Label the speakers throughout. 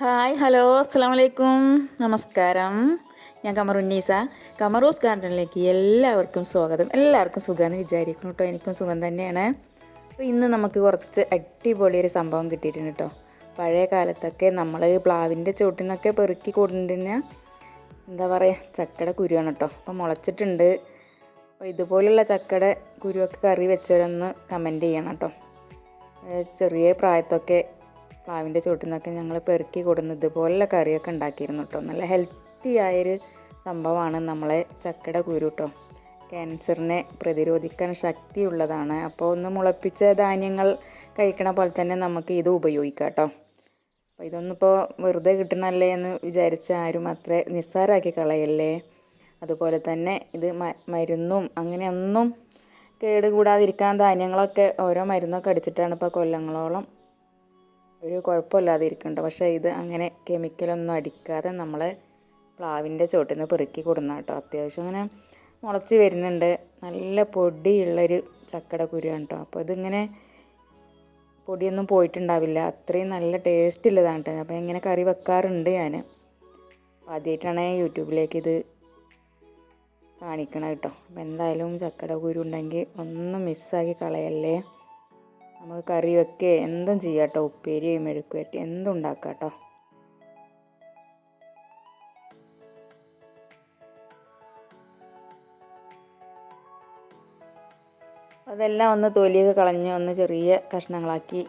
Speaker 1: Hi hello അസ്സാം വലൈക്കും നമസ്കാരം. ഞാൻ കമറുന്നീസ. കമറൂസ് ഗാർഡനിലേക്ക് എല്ലാവർക്കും സ്വാഗതം. എല്ലാവർക്കും സുഖമെന്ന് വിചാരിക്കുന്നു കേട്ടോ. എനിക്കും സുഖം തന്നെയാണ്. അപ്പോൾ ഇന്ന് നമുക്ക് കുറച്ച് അടിപൊളി ഒരു സംഭവം കിട്ടിയിട്ടുണ്ട് കേട്ടോ. പഴയ കാലത്തൊക്കെ നമ്മൾ പ്ലാവിൻ്റെ ചോട്ടിൽ നിന്നൊക്കെ പെറുക്കി കൊണ്ടുതന്നെ എന്താ പറയുക, ചക്കയുടെ കുരുവാണ് കേട്ടോ. അപ്പോൾ മുളച്ചിട്ടുണ്ട്. അപ്പോൾ ഇതുപോലുള്ള ചക്കയുടെ കുരുവൊക്കെ കറി വെച്ചവരൊന്ന് കമൻറ്റ് ചെയ്യണം കേട്ടോ. ചെറിയ പ്രായത്തൊക്കെ പ്ലാവിൻ്റെ ചോട്ടിൽ നിന്നൊക്കെ ഞങ്ങൾ പെറുക്കി കൊടുന്ന് ഇതുപോലുള്ള കറിയൊക്കെ ഉണ്ടാക്കിയിരുന്നു കേട്ടോ. നല്ല ഹെൽത്തി ആയൊരു സംഭവമാണ് നമ്മളെ ചക്കയുടെ കുരു കേട്ടോ. ക്യാൻസറിനെ പ്രതിരോധിക്കാൻ ശക്തിയുള്ളതാണ്. അപ്പോൾ ഒന്ന് മുളപ്പിച്ച ധാന്യങ്ങൾ കഴിക്കണ പോലെ തന്നെ നമുക്ക് ഇത് ഉപയോഗിക്കാം കേട്ടോ. അപ്പോൾ ഇതൊന്നിപ്പോൾ വെറുതെ കിട്ടണമല്ലേ എന്ന് വിചാരിച്ച ആരും അത്ര നിസ്സാരമാക്കി കളയല്ലേ. അതുപോലെ തന്നെ ഇത് മരുന്നും അങ്ങനെയൊന്നും കേടുകൂടാതിരിക്കാൻ ധാന്യങ്ങളൊക്കെ ഓരോ മരുന്നൊക്കെ അടിച്ചിട്ടാണ് ഇപ്പോൾ കൊല്ലങ്ങളോളം ഒരു കുഴപ്പമില്ലാതെ ഇരിക്കുന്നുണ്ട്. പക്ഷേ ഇത് അങ്ങനെ കെമിക്കലൊന്നും അടിക്കാതെ നമ്മൾ പ്ലാവിൻ്റെ ചോട്ടിൽ നിന്ന് പെറുക്കി കൊടുന്ന കേട്ടോ. അത്യാവശ്യം അങ്ങനെ മുളച്ച് വരുന്നുണ്ട്. നല്ല പൊടിയുള്ളൊരു ചക്കയുടെ കുരുവാണ് കേട്ടോ. അപ്പോൾ ഇതിങ്ങനെ പൊടിയൊന്നും പോയിട്ടുണ്ടാവില്ല. അത്രയും നല്ല ടേസ്റ്റ് ഉള്ളതാണ് കേട്ടോ. അപ്പോൾ ഇങ്ങനെ കറി വെക്കാറുണ്ട് ഞാൻ. ആദ്യമായിട്ടാണ് യൂട്യൂബിലേക്ക് ഇത് കാണിക്കണം കേട്ടോ. അപ്പോൾ എന്തായാലും ചക്കയുടെ കുരു ഉണ്ടെങ്കിൽ ഒന്നും മിസ്സാക്കി കളയല്ലേ. നമുക്ക് കറി വെക്കുക എന്തും ചെയ്യാം കേട്ടോ. ഉപ്പേരിയും മെഴുക്കുവരട്ടി എന്തും ഉണ്ടാക്കാം കേട്ടോ. അതെല്ലാം ഒന്ന് തൊലിയൊക്കെ കളഞ്ഞ് ഒന്ന് ചെറിയ കഷ്ണങ്ങളാക്കി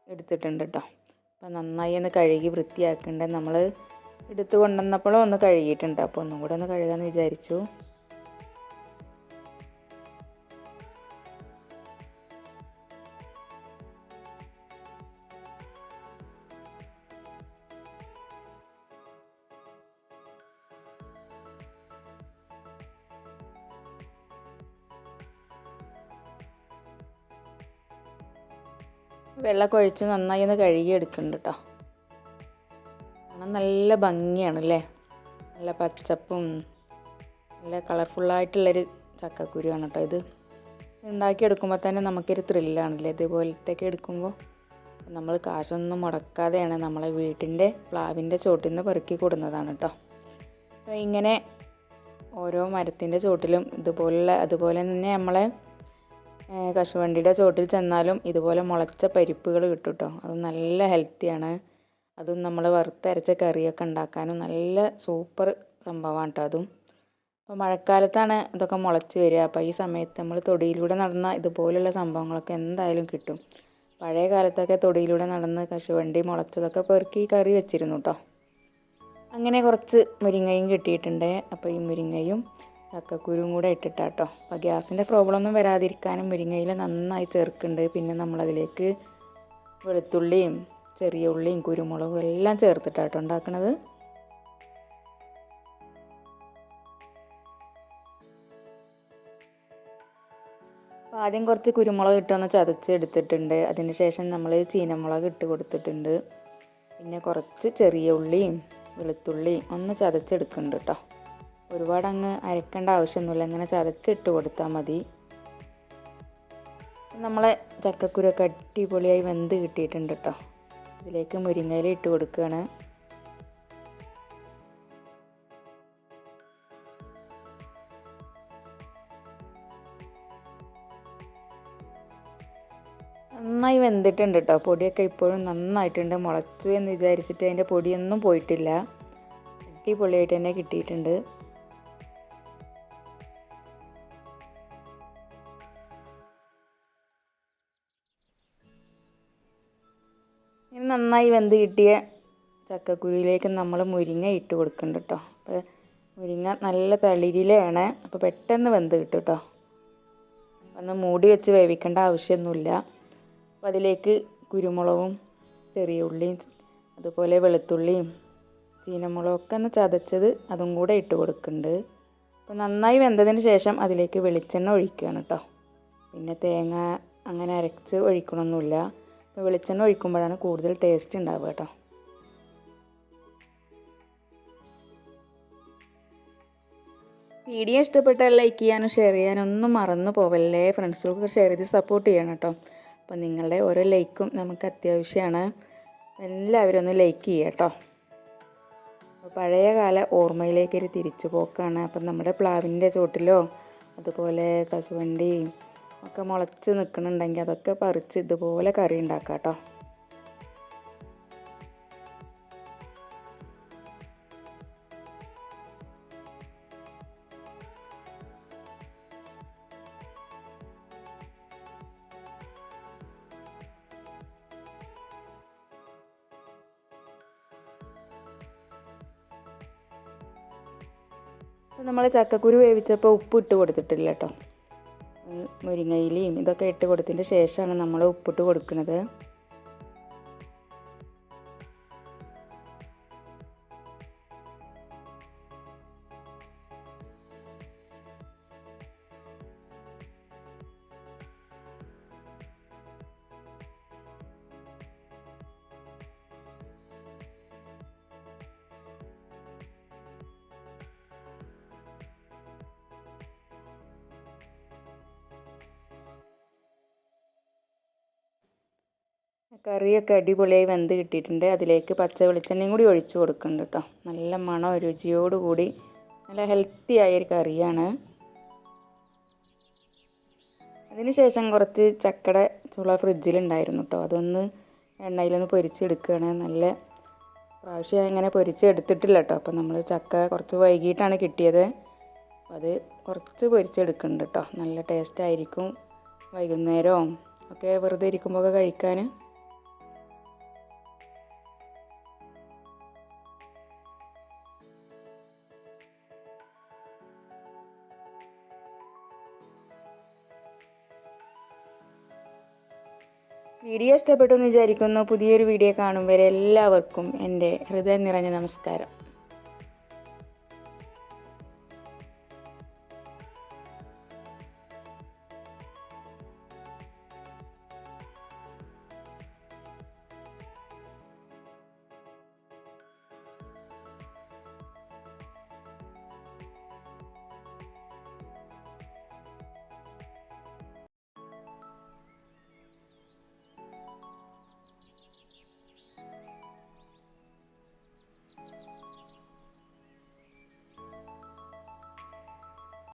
Speaker 1: എടുത്തിട്ടുണ്ട് കേട്ടോ. അപ്പോൾ നന്നായി ഒന്ന് കഴുകി വൃത്തിയാക്കേണ്ടത്. നമ്മൾ എടുത്ത് കൊണ്ടുവന്നപ്പോഴും ഒന്ന് കഴുകിയിട്ടുണ്ട്. അപ്പോൾ ഒന്നും കൂടെ ഒന്ന് കഴുകാമെന്ന് വിചാരിച്ചു. വെള്ളമൊക്കെ ഒഴിച്ച് നന്നായി ഒന്ന് കഴുകി എടുക്കുന്നുണ്ട് കേട്ടോ. കാരണം നല്ല ഭംഗിയാണ് അല്ലേ. നല്ല പച്ചപ്പും നല്ല കളർഫുള്ളായിട്ടുള്ളൊരു ചക്കക്കുരുവാണ് കേട്ടോ. ഇത് ഉണ്ടാക്കിയെടുക്കുമ്പോൾ തന്നെ നമുക്കൊരു ത്രില്ലാണല്ലേ. ഇതുപോലത്തെയൊക്കെ എടുക്കുമ്പോൾ നമ്മൾ കാശൊന്നും മുടക്കാതെയാണ് നമ്മളെ വീട്ടിൻ്റെ പ്ലാവിൻ്റെ ചോട്ടിൽ നിന്ന് പെറുക്കി കൊടുന്നതാണ് കേട്ടോ. അപ്പോൾ ഇങ്ങനെ ഓരോ മരത്തിൻ്റെ ചോട്ടിലും അതുപോലെ തന്നെ നമ്മളെ കശുവണ്ടിയുടെ ചോട്ടിൽ ചെന്നാലും ഇതുപോലെ മുളച്ച പരിപ്പുകൾ കിട്ടും കേട്ടോ. അത് നല്ല ഹെൽത്തിയാണ്. അതും നമ്മൾ വറുത്തരച്ച കറിയൊക്കെ ഉണ്ടാക്കാനും നല്ല സൂപ്പർ സംഭവമാണ് കേട്ടോ അതും. അപ്പോൾ മഴക്കാലത്താണ് ഇതൊക്കെ മുളച്ച് വരിക. അപ്പോൾ ഈ സമയത്ത് നമ്മൾ തൊടിയിലൂടെ നടന്ന ഇതുപോലുള്ള സംഭവങ്ങളൊക്കെ എന്തായാലും കിട്ടും. പഴയ കാലത്തൊക്കെ തൊടിയിലൂടെ നടന്ന് കശുവണ്ടി മുളച്ചതൊക്കെ പെറുക്കി കറി വെച്ചിരുന്നു കേട്ടോ. അങ്ങനെ കുറച്ച് മുരിങ്ങയും കിട്ടിയിട്ടുണ്ട്. അപ്പോൾ ഈ മുരിങ്ങയും ചക്കക്കുരും കൂടെ ഇട്ടിട്ടാട്ടോ. അപ്പോൾ ഗ്യാസിൻ്റെ പ്രോബ്ലം ഒന്നും വരാതിരിക്കാനും മുരിങ്ങയിൽ നന്നായി ചേർക്കുന്നുണ്ട്. പിന്നെ നമ്മളതിലേക്ക് വെളുത്തുള്ളിയും ചെറിയ ഉള്ളിയും കുരുമുളകും എല്ലാം ചേർത്തിട്ടാട്ടോ ഉണ്ടാക്കുന്നത്. അപ്പോൾ ആദ്യം കുറച്ച് കുരുമുളക് ഇട്ടൊന്ന് ചതച്ച് എടുത്തിട്ടുണ്ട്. അതിന് ശേഷം നമ്മൾ ചീനമുളക് ഇട്ട് കൊടുത്തിട്ടുണ്ട്. പിന്നെ കുറച്ച് ചെറിയ ഉള്ളിയും വെളുത്തുള്ളിയും ഒന്ന് ചതച്ചെടുക്കുന്നുണ്ട് കേട്ടോ. ഒരുപാട് അങ്ങ് അരക്കേണ്ട ആവശ്യമൊന്നുമില്ല. ഇങ്ങനെ ചതച്ചിട്ട് കൊടുത്താൽ മതി. നമ്മളെ ചക്കക്കുരൊക്കെ അടിപൊളിയായി വെന്ത് കിട്ടിയിട്ടുണ്ട് കേട്ടോ. ഇതിലേക്ക് മുരിങ്ങയില ഇട്ട് കൊടുക്കുകയാണ്. നന്നായി വെന്തിട്ടുണ്ട് കേട്ടോ. പൊടിയൊക്കെ ഇപ്പോഴും നന്നായിട്ടുണ്ട്. മുളച്ചു എന്ന് വിചാരിച്ചിട്ട് അതിൻ്റെ പൊടിയൊന്നും പോയിട്ടില്ല. അടിപൊളിയായിട്ട് തന്നെ കിട്ടിയിട്ടുണ്ട്. ഇനി നന്നായി വെന്ത് കിട്ടിയ ചക്കക്കുരുവിലേക്ക് നമ്മൾ മുരിങ്ങ ഇട്ട് കൊടുക്കുന്നുണ്ട് കേട്ടോ. അപ്പോൾ മുരിങ്ങ നല്ല തളിരിലാണ്. അപ്പോൾ പെട്ടെന്ന് വെന്ത് കിട്ടും കേട്ടോ. ഒന്ന് മൂടി വെച്ച് വേവിക്കേണ്ട ആവശ്യമൊന്നുമില്ല. അപ്പോൾ അതിലേക്ക് കുരുമുളകും ചെറിയ ഉള്ളിയും അതുപോലെ വെളുത്തുള്ളിയും ചീനമുളകൊക്കെ ഒന്ന് ചതച്ചത് അതും കൂടെ ഇട്ട് കൊടുക്കുന്നുണ്ട്. അപ്പോൾ നന്നായി വെന്തതിന് ശേഷം അതിലേക്ക് വെളിച്ചെണ്ണ ഒഴിക്കുകയാണ് കേട്ടോ. പിന്നെ തേങ്ങ അങ്ങനെ അരച്ച് ഒഴിക്കണമൊന്നുമില്ല. അപ്പോൾ വെളിച്ചെണ്ണ ഒഴിക്കുമ്പോഴാണ് കൂടുതൽ ടേസ്റ്റ് ഉണ്ടാവുക കേട്ടോ. വീഡിയോ ഇഷ്ടപ്പെട്ടാൽ ലൈക്ക് ചെയ്യാനും ഷെയർ ചെയ്യാനും ഒന്നും മറന്നു പോവല്ലേ. ഫ്രണ്ട്സുകൾക്ക് ഷെയർ ചെയ്ത് സപ്പോർട്ട് ചെയ്യണം കേട്ടോ. അപ്പോൾ നിങ്ങളുടെ ഓരോ ലൈക്കും നമുക്ക് അത്യാവശ്യമാണ്. എല്ലാവരും ഒന്ന് ലൈക്ക് ചെയ്യുക കേട്ടോ. പഴയ കാല ഓർമ്മയിലേക്കൊരു തിരിച്ചു പോക്കാണ്. അപ്പം നമ്മുടെ പ്ലാവിൻ്റെ ചോട്ടിലോ അതുപോലെ കശുവണ്ടി ഒക്കെ മുളച്ച് നിൽക്കുന്നുണ്ടെങ്കിൽ അതൊക്കെ പറിച്ച് ഇതുപോലെ കറി ഉണ്ടാക്കാം കേട്ടോ. അപ്പോൾ നമ്മൾ ചക്കക്കുരു വേവിച്ചപ്പോൾ ഉപ്പ് ഇട്ട് കൊടുത്തിട്ടില്ല കേട്ടോ. മുരിങ്ങയിലയും ഇതൊക്കെ ഇട്ട് കൊടുത്തതിന് ശേഷമാണ് നമ്മൾ ഉപ്പിട്ട് കൊടുക്കുന്നത്. കറിയൊക്കെ അടിപൊളിയായി വെന്ത് കിട്ടിയിട്ടുണ്ട്. അതിലേക്ക് പച്ച വെളിച്ചെണ്ണയും കൂടി ഒഴിച്ച് കൊടുക്കുന്നുണ്ട് കേട്ടോ. നല്ല മണം രുചിയോടുകൂടി നല്ല ഹെൽത്തി ആയൊരു കറിയാണ്. അതിനുശേഷം കുറച്ച് ചക്കയുടെ ചുള ഫ്രിഡ്ജിലുണ്ടായിരുന്നു കേട്ടോ. അതൊന്ന് എണ്ണയിലൊന്ന് പൊരിച്ചെടുക്കുകയാണ്. നല്ല പ്രാവശ്യം അങ്ങനെ പൊരിച്ചെടുത്തിട്ടില്ല കേട്ടോ. അപ്പോൾ നമ്മൾ ചക്ക കുറച്ച് വൈകിട്ടാണ് കിട്ടിയത്. അത് കുറച്ച് പൊരിച്ചെടുക്കുന്നുണ്ട് കേട്ടോ. നല്ല ടേസ്റ്റായിരിക്കും വൈകുന്നേരവും ഒക്കെ വെറുതെ ഇരിക്കുമ്പോൾ കഴിക്കാൻ. വീഡിയോ ഇഷ്ടപ്പെട്ടു എന്ന് വിചാരിക്കുന്നു. പുതിയൊരു വീഡിയോ കാണും വരെ എല്ലാവർക്കും എൻ്റെ ഹൃദയം നിറഞ്ഞ നമസ്കാരം.